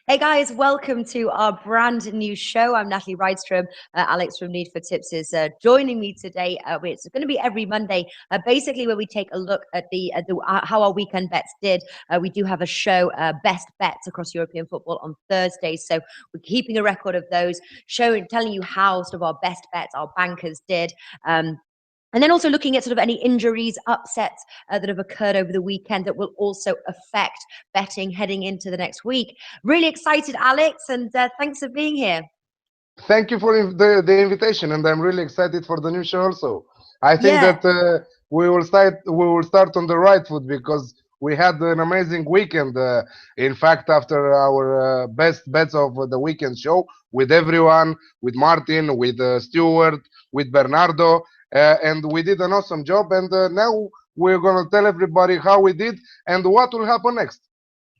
Hey guys, welcome to our brand new show. I'm Natalie Rydstrom. Alex from Need for Tips is joining me today. It's going to be every Monday, basically where we take a look at how our weekend bets did. We do have a show, Best Bets across European football on Thursdays. So we're keeping a record of those, telling you how sort of our best bets, our bankers did. And then also looking at sort of any injuries, upsets that have occurred over the weekend that will also affect betting heading into the next week. Really excited, Alex, and thanks for being here. Thank you for the invitation, and I'm really excited for the new show also. I think that we will start on the right foot because we had an amazing weekend. In fact, after our best bets of the weekend show with everyone, with Martin, with Stuart, with Bernardo, and we did an awesome job. And now we're gonna tell everybody how we did and what will happen next.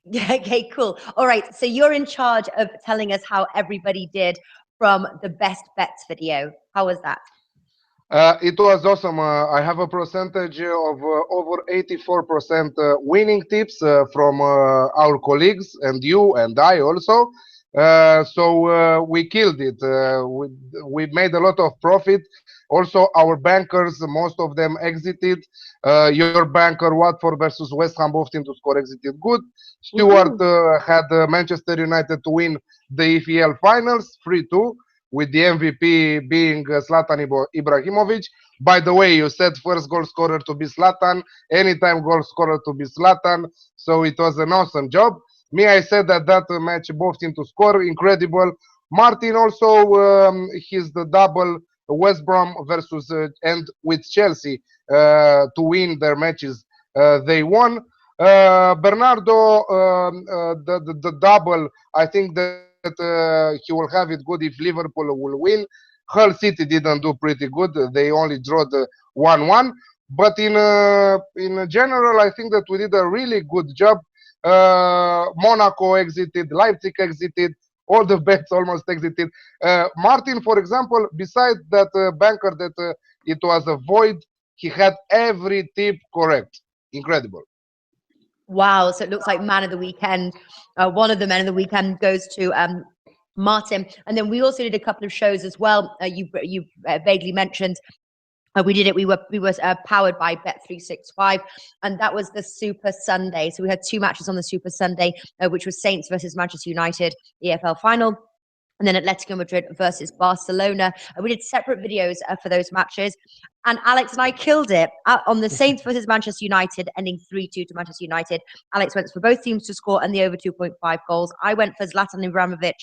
Yeah, okay, cool. All right, so you're in charge of telling us how everybody did from the best bets video. How was that? It was awesome. I have a percentage of over 84% winning tips from our colleagues and you and I also. So we killed it. We made a lot of profit. Also, our bankers, most of them exited. Your banker, Watford versus West Ham, both teams to score exited good. Stuart had Manchester United to win the EFL finals 3-2 with the MVP being Zlatan Ibrahimovic. By the way, you said first goal scorer to be Zlatan, anytime goal scorer to be Zlatan, so it was an awesome job. Me, I said that match both teams to score, incredible. Martin also, he's the double West Brom versus and with Chelsea to win their matches. They won. Bernardo, the double, I think that he will have it good if Liverpool will win. Hull City didn't do pretty good. They only drew the 1-1. But in general, I think that we did a really good job. Monaco exited, Leipzig exited, all the bets almost exited. Martin, for example, besides that banker that it was a void, he had every tip correct. Incredible. Wow, so it looks like man of the weekend. One of the men of the weekend goes to Martin. And then we also did a couple of shows as well. You vaguely mentioned we did it. We were powered by Bet365, and that was the Super Sunday. So we had two matches on the Super Sunday, which was Saints versus Manchester United EFL final. And then Atletico Madrid versus Barcelona. We did separate videos for those matches. And Alex and I killed it on the Saints versus Manchester United, ending 3-2 to Manchester United. Alex went for both teams to score and the over 2.5 goals. I went for Zlatan Ibrahimovic,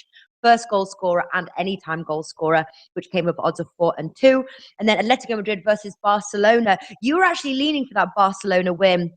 first goal scorer and anytime goal scorer, which came with odds of 4 and 2. And then Atletico Madrid versus Barcelona. You were actually leaning for that Barcelona win,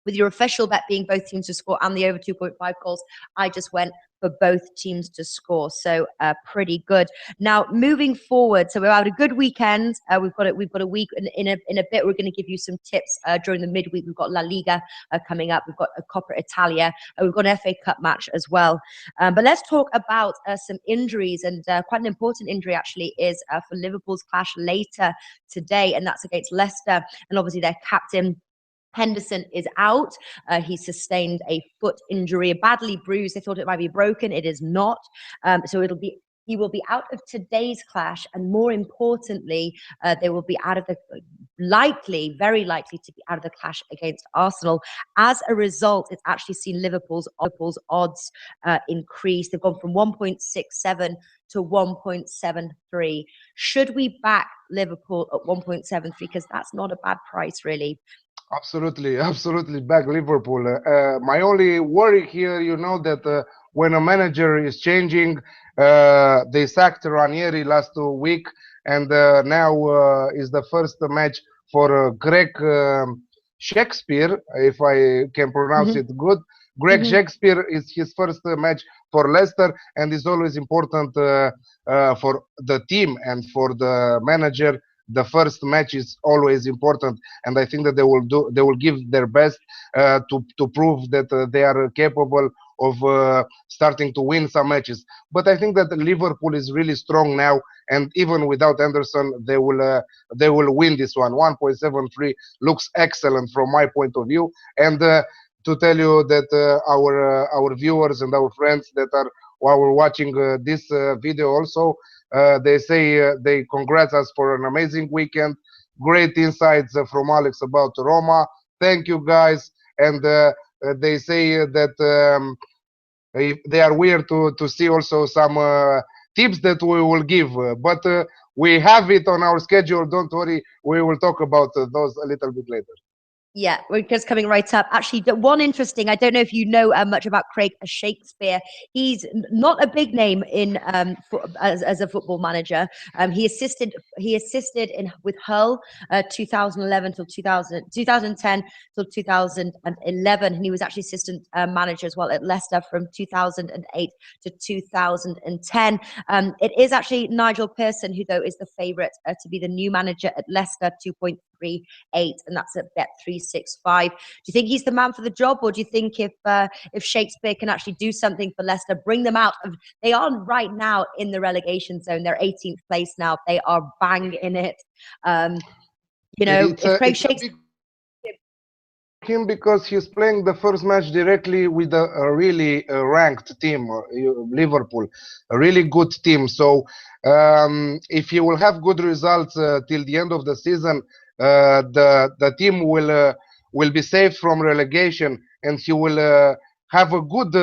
with your official bet being both teams to score and the over 2.5 goals. I just went for both teams to score, so pretty good. Now moving forward, so we've had a good weekend. We've got a week in a bit. We're going to give you some tips during the midweek. We've got La Liga coming up. We've got a Coppa Italia. We've got an FA Cup match as well. But let's talk about some injuries, and quite an important injury actually is for Liverpool's clash later today, and that's against Leicester, and obviously their captain Henderson is out. He sustained a foot injury, badly bruised. They thought it might be broken. It is not. So he will be out of today's clash, and more importantly, they will be out of the very likely to be out of the clash against Arsenal. As a result, it's actually seen Liverpool's odds increase. They've gone from 1.67 to 1.73. Should we back Liverpool at 1.73? Because that's not a bad price, really. Absolutely, absolutely back Liverpool. My only worry here, that when a manager is changing, they sacked Ranieri last week, and now is the first match for Greg Shakespeare, if I can pronounce it good. Greg Shakespeare is his first match for Leicester, and is always important for the team and for the manager. The first match is always important, and I think that they will give their best to prove that they are capable of starting to win some matches. But I think that Liverpool is really strong now, and even without Anderson, they will win this one. 1.73 looks excellent from my point of view, and to tell you that our viewers and our friends that are while we're watching this video also. They say they congrats us for an amazing weekend. Great insights from Alex about Roma. Thank you, guys. And they say that they are weird to see also some tips that we will give. But we have it on our schedule. Don't worry. We will talk about those a little bit later. Yeah, we're just coming right up. Actually, one interesting, I don't know if you know much about Craig Shakespeare. He's not a big name in as a football manager. He assisted with Hull 2011 till 2010 till 2011. And he was actually assistant manager as well at Leicester from 2008 to 2010. It is actually Nigel Pearson who, though, is the favourite to be the new manager at Leicester, 2.38, and that's at Bet365. Do you think he's the man for the job, or do you think if Shakespeare can actually do something for Leicester, bring them out of? They are right now in the relegation zone. They're 18th place now. They are bang in it. If Craig Shakespeare. Him because he's playing the first match directly with a really ranked team, Liverpool, a really good team. So if he will have good results till the end of the season, the team will be saved from relegation, and he will have a good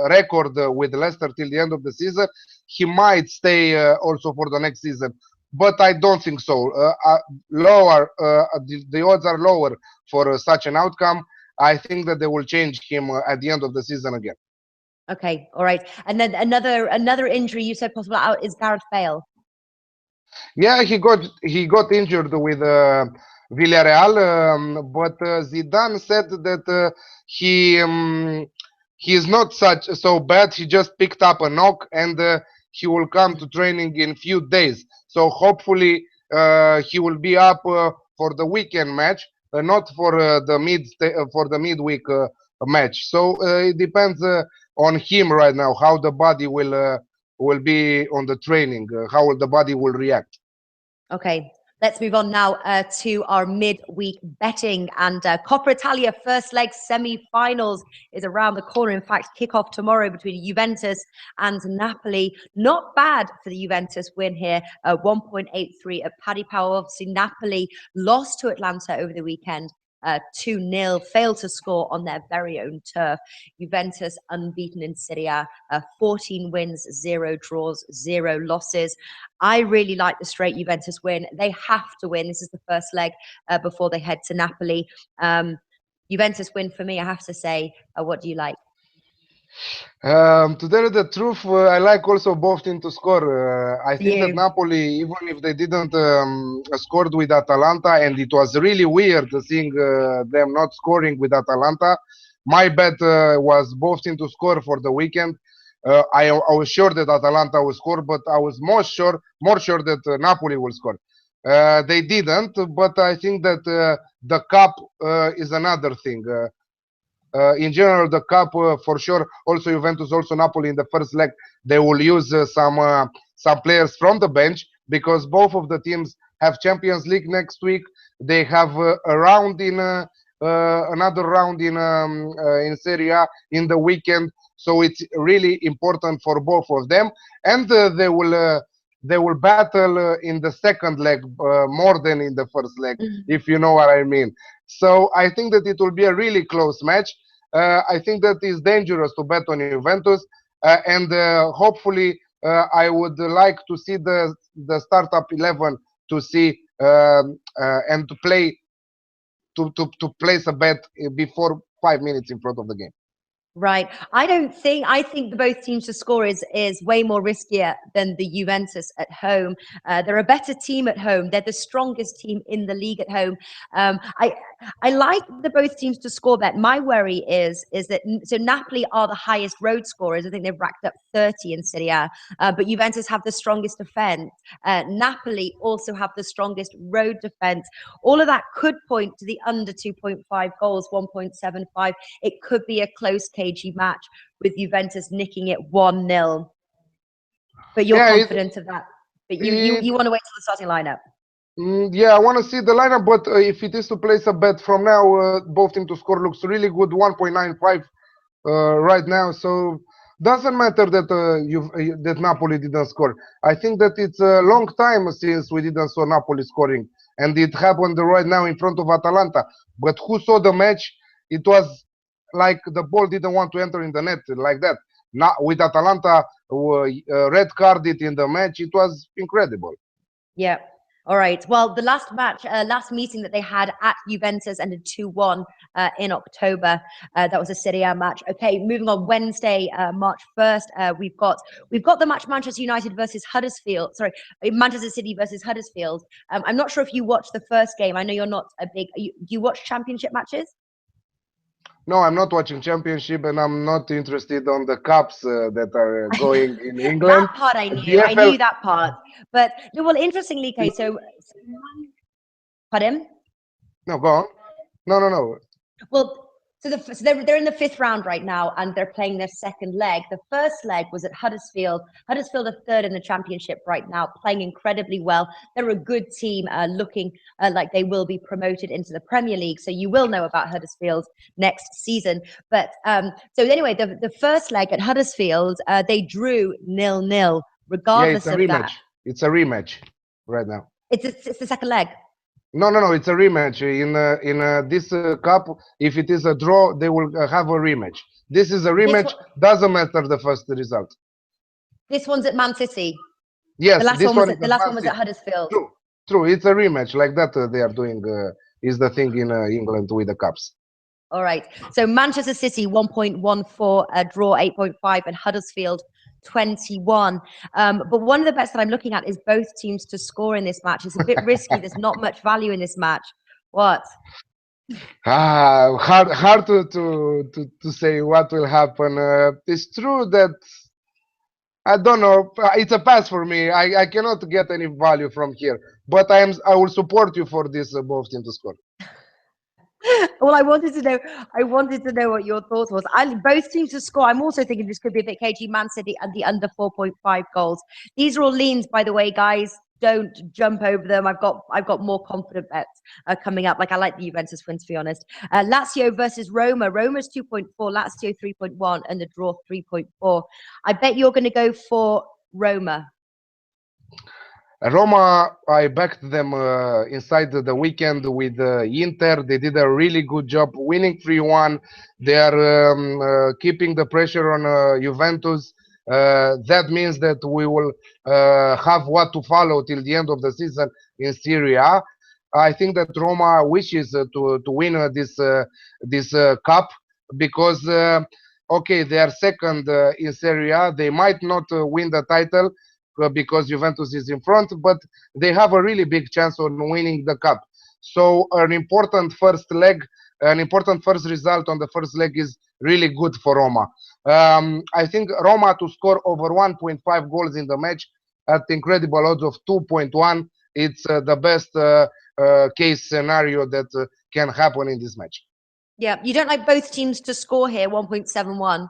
record with Leicester till the end of the season. He might stay also for the next season, but I don't think so. The odds are lower for such an outcome. I think that they will change him at the end of the season again. Okay, all right. And then another injury you said possible out is Gareth Bale. Yeah, he got injured with Villarreal, but Zidane said that he is not so bad. He just picked up a knock, and he will come to training in few days. So hopefully he will be up for the weekend match, not for the midweek match. So it depends on him right now how the body will be on the training, how the body will react. Okay, let's move on now to our midweek betting. And Coppa Italia first leg semi-finals is around the corner. In fact, kick-off tomorrow between Juventus and Napoli. Not bad for the Juventus win here, 1.83 at Paddy Power. Obviously, Napoli lost to Atlanta over the weekend. 2-0, failed to score on their very own turf. Juventus unbeaten in Serie A, 14 wins, 0 draws, 0 losses. I really like the straight Juventus win. They have to win. This is the first leg before they head to Napoli. Juventus win for me, I have to say. What do you like? To tell you the truth, I like also both teams to score. I think that Napoli, even if they didn't scored with Atalanta, and it was really weird seeing them not scoring with Atalanta, my bet was both teams to score for the weekend. I was sure that Atalanta will score, but I was more sure that Napoli will score. They didn't, but I think that the cup is another thing. In general, the cup for sure. Also, Juventus, also Napoli in the first leg, they will use some players from the bench because both of the teams have Champions League next week. They have a round in another round in Serie A in the weekend. So it's really important for both of them, and they will battle in the second leg more than in the first leg, if you know what I mean. So I think that it will be a really close match. I think that it's dangerous to bet on Juventus, and hopefully I would like to see the startup 11 to see and to place a bet before 5 minutes in front of the game. Right. I think both teams to score is way more riskier than the Juventus at home. They're a better team at home. They're the strongest team in the league at home. I like the both teams to score bet. My worry is that so Napoli are the highest road scorers. I think they've racked up 30 in Serie A, but Juventus have the strongest defense. Napoli also have the strongest road defense. All of that could point to the under 2.5 goals, 1.75. It could be a close cagey match with Juventus nicking it 1-0. But you're confident of that. But you want to wait till the starting lineup. Yeah, I want to see the lineup, but if it is to place a bet from now, both teams to score looks really good, 1.95 right now. So doesn't matter that that Napoli didn't score. I think that it's a long time since we didn't saw Napoli scoring, and it happened right now in front of Atalanta. But who saw the match? It was like the ball didn't want to enter in the net like that. Not with Atalanta red carded in the match. It was incredible. Yeah. All right. Well, the last match, last meeting that they had at Juventus ended 2-1 in October. That was a Serie A match. Okay, moving on. Wednesday, March 1st, we've got the match Manchester United versus Huddersfield. Sorry, Manchester City versus Huddersfield. I'm not sure if you watched the first game. I know you're not a big. Do you watch championship matches? No, I'm not watching championship, and I'm not interested on the cups that are going in England. That part I knew. The I FL knew that part. But no, well, interestingly, Kay, so pardon? No, go on. No. Well, so they're in the fifth round right now, and they're playing their second leg. The first leg was at Huddersfield. Huddersfield are third in the championship right now, playing incredibly well. They're a good team, looking like they will be promoted into the Premier League. So you will know about Huddersfield next season. But so anyway, the first leg at Huddersfield, they drew 0-0. Regardless it's a of rematch. that, It's a rematch right now. it's the second leg. No, it's a rematch. In this cup, if it is a draw, they will have a rematch. This is a rematch. Doesn't matter the first result. This one's at Man City. Yes, the last this one was one at, the last one was at Huddersfield. True. It's a rematch like that. They are doing is the thing in England with the cups. All right. So Manchester City 1.14, a draw 8.5, and Huddersfield 21. But one of the bets that I'm looking at is both teams to score in this match. It's a bit risky. There's not much value in this match. What? Hard to say what will happen. It's true that I don't know. It's a pass for me. I cannot get any value from here. But I will support you for this both teams to score. Well, I wanted to know what your thoughts was. Both teams to score. I'm also thinking this could be a bit cagey. Man City and the under 4.5 goals. These are all leans, by the way, guys. Don't jump over them. I've got more confident bets coming up. Like I like the Juventus win, to be honest. Lazio versus Roma. Roma's 2.4, Lazio 3.1, and the draw 3.4. I bet you're going to go for Roma. Roma, I backed them inside the weekend with Inter. They did a really good job winning 3-1. They are keeping the pressure on Juventus. That means that we will have what to follow till the end of the season in Serie A. I think that Roma wishes to win this cup because okay, they are second in Serie A. They might not win the title because Juventus is in front, but they have a really big chance on winning the cup. So an important first leg, an important first result on the first leg is really good for Roma. I think Roma to score over 1.5 goals in the match at incredible odds of 2.1. It's the best case scenario that can happen in this match. Yeah, you don't like both teams to score here, 1.71.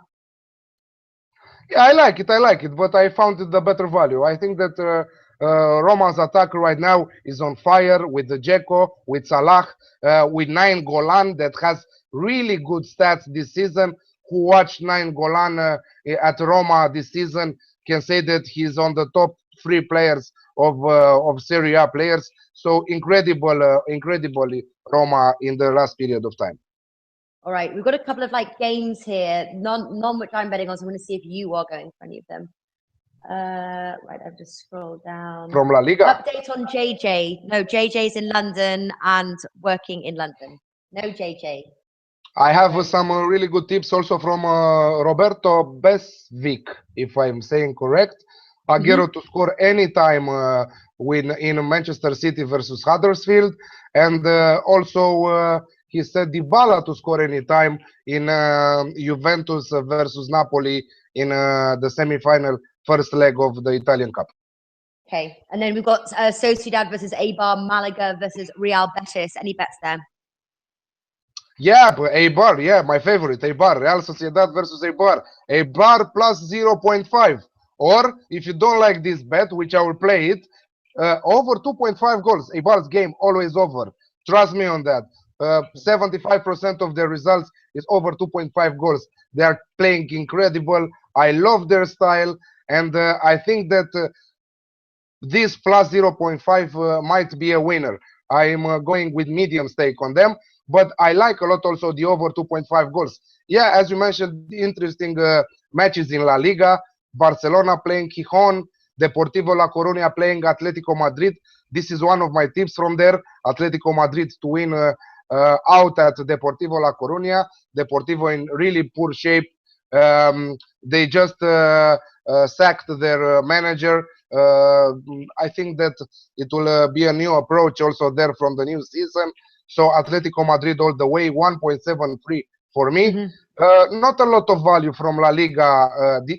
Yeah, I like it, but I found it the better value. I think that Roma's attack right now is on fire with the Dzeko, with Salah, with Nainggolan Golan that has really good stats this season. Who watched Nainggolan Golan at Roma this season can say that he's on the top 3 players of Serie A players. So incredibly Roma in the last period of time. All right, we've got a couple of games here, none which I'm betting on, so I'm going to see if you are going for any of them. Right, I've just scrolled down. From La Liga. Update on JJ. No, JJ's in London and working in London. No JJ. I have some really good tips also from Roberto Besvik, if I'm saying correct. Aguero to score anytime in Manchester City versus Huddersfield, and also he said Dybala to score anytime in Juventus versus Napoli in the semi-final first leg of the Italian Cup. Okay, and then we've got Sociedad versus Eibar, Malaga versus Real Betis. Any bets there? Yeah, Eibar, yeah, my favorite, Eibar, Real Sociedad versus Eibar. Eibar plus 0.5. Or, if you don't like this bet, which I will play it, over 2.5 goals. Eibar's game always over. Trust me on that. 75% of their results is over 2.5 goals. They are playing incredible. I love their style, and I think that this plus 0.5 might be a winner. I am going with medium stake on them, but I like a lot also the over 2.5 goals. Yeah, as you mentioned, interesting matches in La Liga. Barcelona playing Gijón, Deportivo La Coruña playing Atletico Madrid. This is one of my tips from there. Atletico Madrid to win out at Deportivo La Coruña. Deportivo in really poor shape. They just sacked their manager. I think that it will be a new approach also there from the new season. So Atletico Madrid all the way, 1.73 for me. Not a lot of value from La Liga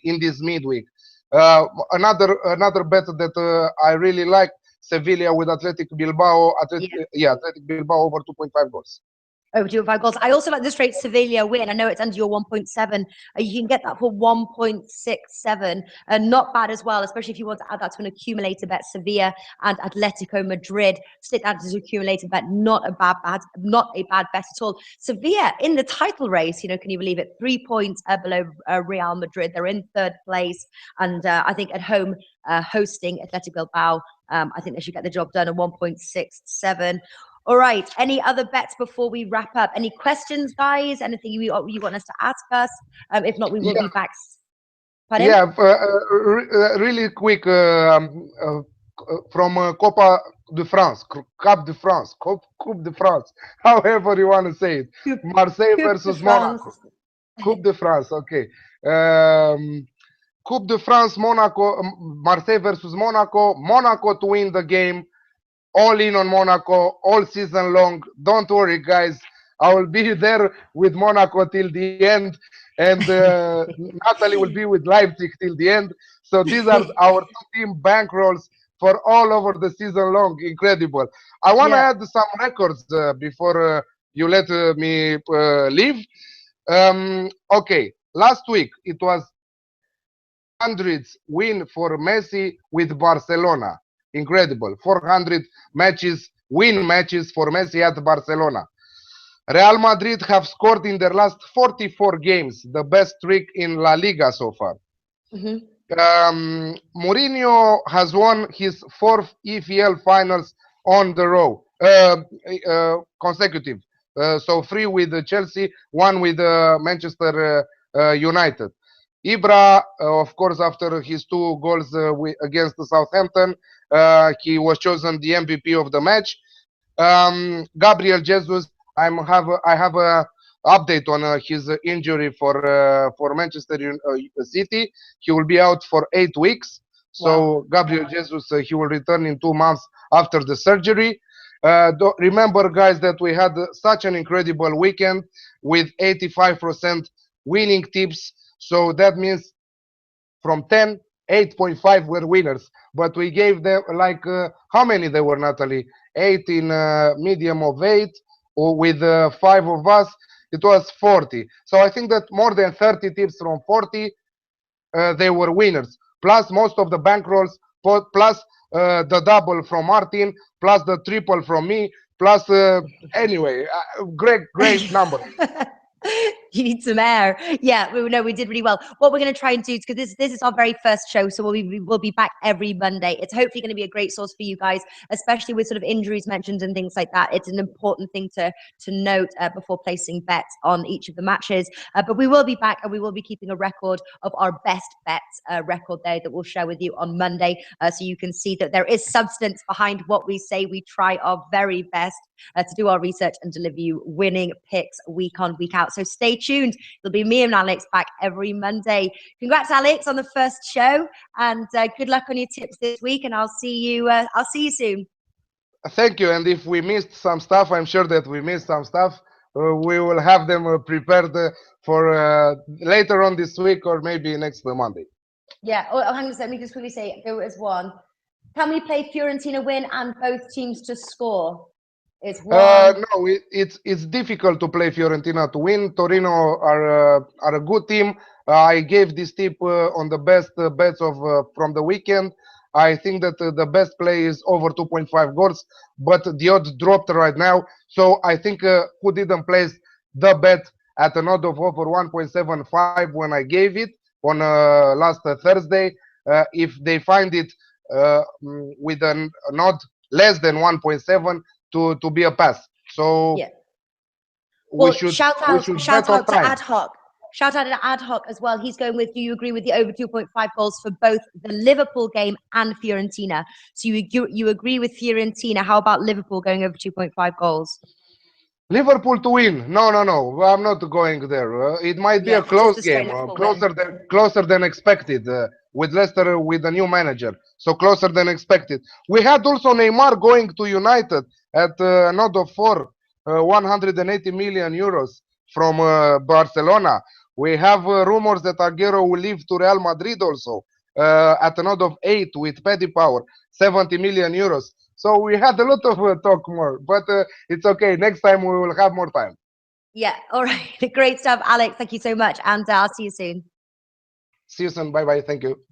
in this midweek. Another bet that I really like, Sevilla with Athletic Bilbao. Athletic Bilbao over 2.5 goals. Over 2.5 goals. I also like the straight Sevilla win. I know it's under your 1.7. You can get that for 1.67. Not bad as well, especially if you want to add that to an accumulator bet. Sevilla and Atletico Madrid. Stick that as an accumulator bet. Not a bad bet at all. Sevilla in the title race. Can you believe it? 3 points below Real Madrid. They're in third place, and I think at home hosting Athletic Bilbao. I think they should get the job done at 1.67. All right. Any other bets before we wrap up? Any questions, guys? Anything you want us to ask us? If not, we will be back. Pardon? Yeah, really quick from Copa de France, Coupe de France, Coupe de France, however you want to say it. Marseille versus Monaco. Coupe de France, okay. Coupe de France, Monaco, Marseille versus Monaco. Monaco to win the game. All in on Monaco all season long. Don't worry, guys. I will be there with Monaco till the end, and Natalie will be with Leipzig till the end. So these are our team bankrolls for all over the season long. Incredible. I want to add some records before you let me leave. Okay, last week it was 400 win for Messi with Barcelona. Incredible. 400 win matches for Messi at Barcelona. Real Madrid have scored in their last 44 games, the best streak in La Liga so far. Mourinho has won his 4th EPL finals on the row, consecutive. So 3 with Chelsea, 1 with Manchester United. Ibra, of course, after his 2 goals against Southampton, he was chosen the MVP of the match. Gabriel Jesus, I have a update on his injury for Manchester City. He will be out for 8 weeks. So Gabriel Jesus, he will return in 2 months after the surgery. Remember, guys, that we had such an incredible weekend with 85% winning tips. So that means from 10, 8.5 were winners. But we gave them like, how many there were, Natalie? 8 in medium of 8, or with 5 of us, it was 40. So I think that more than 30 tips from 40, they were winners. Plus most of the bankrolls, plus the double from Martin, plus the triple from me, plus anyway, great number. You need some air. Yeah, we did really well. What we're going to try and do, because this is our very first show, so we'll be back every Monday. It's hopefully going to be a great source for you guys, especially with sort of injuries mentioned and things like that. It's an important thing to note before placing bets on each of the matches. But we will be back, and we will be keeping a record of our best bets record there that we'll share with you on Monday, so you can see that there is substance behind what we say. We try our very best to do our research and deliver you winning picks week on, week out. So stay tuned. It'll be me and Alex back every Monday. Congrats, Alex, on the first show, and good luck on your tips this week. And I'll see you soon. Thank you. And if we missed some stuff, I'm sure that we missed some stuff. We will have them prepared for later on this week, or maybe next Monday. Yeah. Oh, hang on a second. Let me just quickly say, go as one. Can we play Fiorentina win and both teams to score? It's one. No, it's difficult to play Fiorentina to win. Torino are a good team. I gave this tip on the best bets of from the weekend. I think that the best play is over 2.5 goals, but the odds dropped right now. So I think who didn't place the bet at an odd of over 1.75 when I gave it on last Thursday, if they find it with an odd less than 1.7 to be a pass. So Yeah. we Well, should shout bet on out to time. Ad Hoc. Shout out to Ad Hoc as well. He's going with, do you agree with the over 2.5 goals for both the Liverpool game and Fiorentina? So you agree with Fiorentina. How about Liverpool going over 2.5 goals? Liverpool to win. No, no, no. I'm not going there. It might be Yeah, a close just a straight game, Liverpool win. closer than expected. With Leicester with a new manager, so closer than expected. We had also Neymar going to United at an odd of 180 million euros from Barcelona. We have rumors that Aguero will leave to Real Madrid also at an odd of 8 with Paddy Power, 70 million euros. So we had a lot of talk more, but it's okay. Next time we will have more time. Yeah, all right. Great stuff, Alex. Thank you so much. And I'll see you soon. See you soon. Bye bye. Thank you.